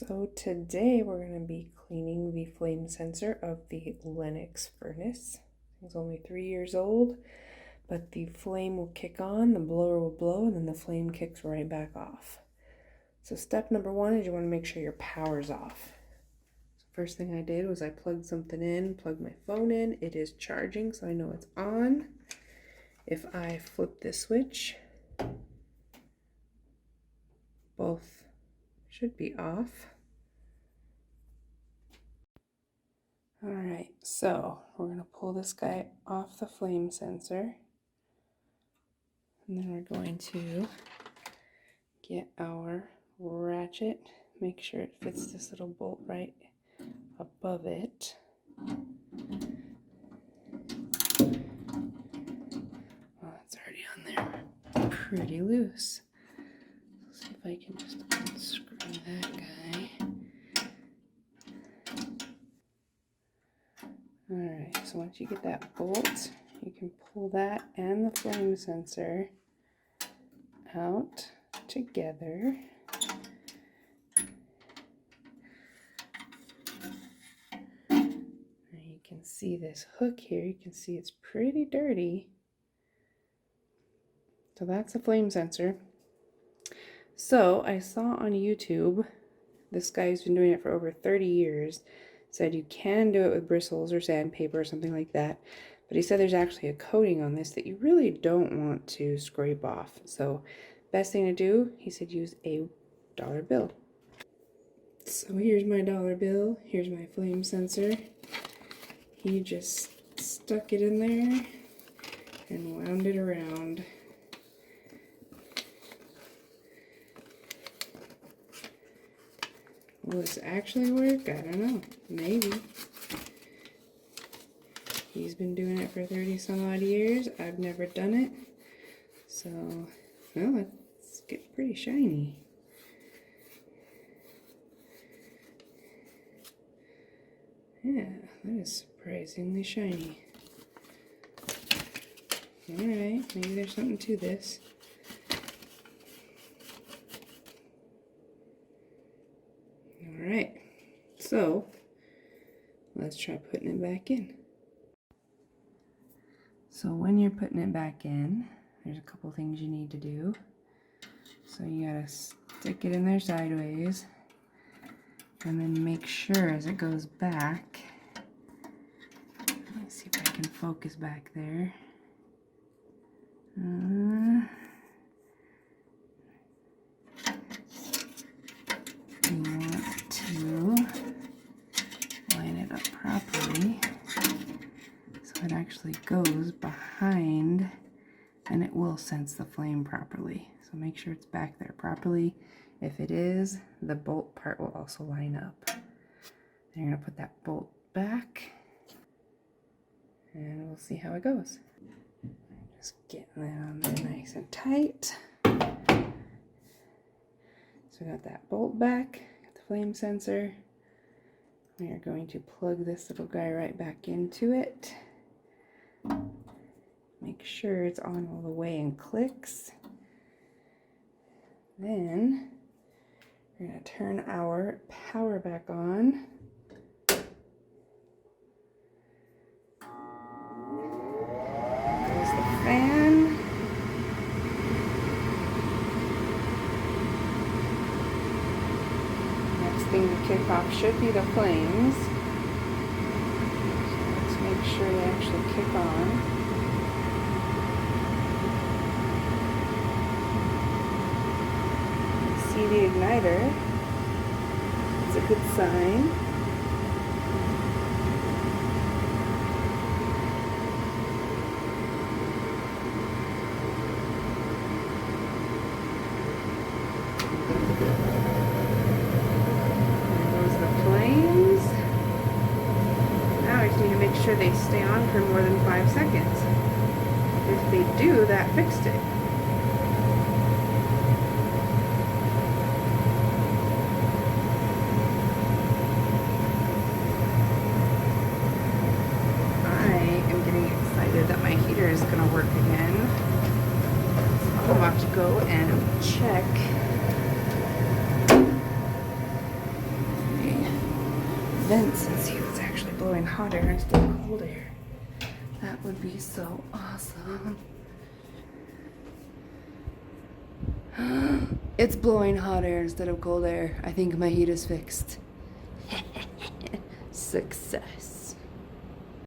So today we're going to be cleaning the flame sensor of the Lennox furnace. It's only 3 years old, but the flame will kick on, the blower will blow, and then the flame kicks right back off. So step number one is you want to make sure your power's off. So first thing I did was I plugged something in, plugged my phone in. It is charging, so I know it's on. If I flip this switch, both should be off. All right, so we're going to pull this guy off the flame sensor. And then we're going to get our ratchet, make sure it fits this little bolt right above it. Oh, it's already on there. Pretty loose. Let's see if I can just unscrew that guy. Alright, so once you get that bolt, you can pull that and the flame sensor out together. And you can see this hook here, you can see it's pretty dirty. So that's the flame sensor. So I saw on YouTube, this guy's been doing it for over 30 years, said you can do it with bristles or sandpaper or something like that, but he said there's actually a coating on this that you really don't want to scrape off. So best thing to do, he said, use a dollar bill. So here's my dollar bill, here's my flame sensor. He just stuck it in there and wound it around. Will this actually work? I don't know. Maybe. He's been doing it for 30 some odd years. I've never done it. So, well, it's getting pretty shiny. Yeah, that is surprisingly shiny. Alright, maybe there's something to this. Alright, so let's try putting it back in. So when you're putting it back in, there's a couple things you need to do. So you gotta stick it in there sideways, and then make sure as it goes back, let's see if I can focus back there. You want to line it up properly so it actually goes behind, and it will sense the flame properly. So make sure it's back there properly. If it is, the bolt part will also line up. Then you're going to put that bolt back, and we'll see how it goes. Just getting that on there nice and tight. So we got that bolt back, got the flame sensor. We are going to plug this little guy right back into it. Make sure it's on all the way and clicks. Then we're going to turn our power back on. There's the fan. Next thing to kick off should be the flames. So let's make sure they actually kick on. See the igniter. It's a good sign. Make sure they stay on for more than 5 seconds. If they do, that fixed it. I am getting excited that my heater is going to work again. I'm about to go and check vents and see if it's actually blowing hot air instead of cold air. That would be so awesome. It's blowing hot air instead of cold air. I think my heat is fixed. Success.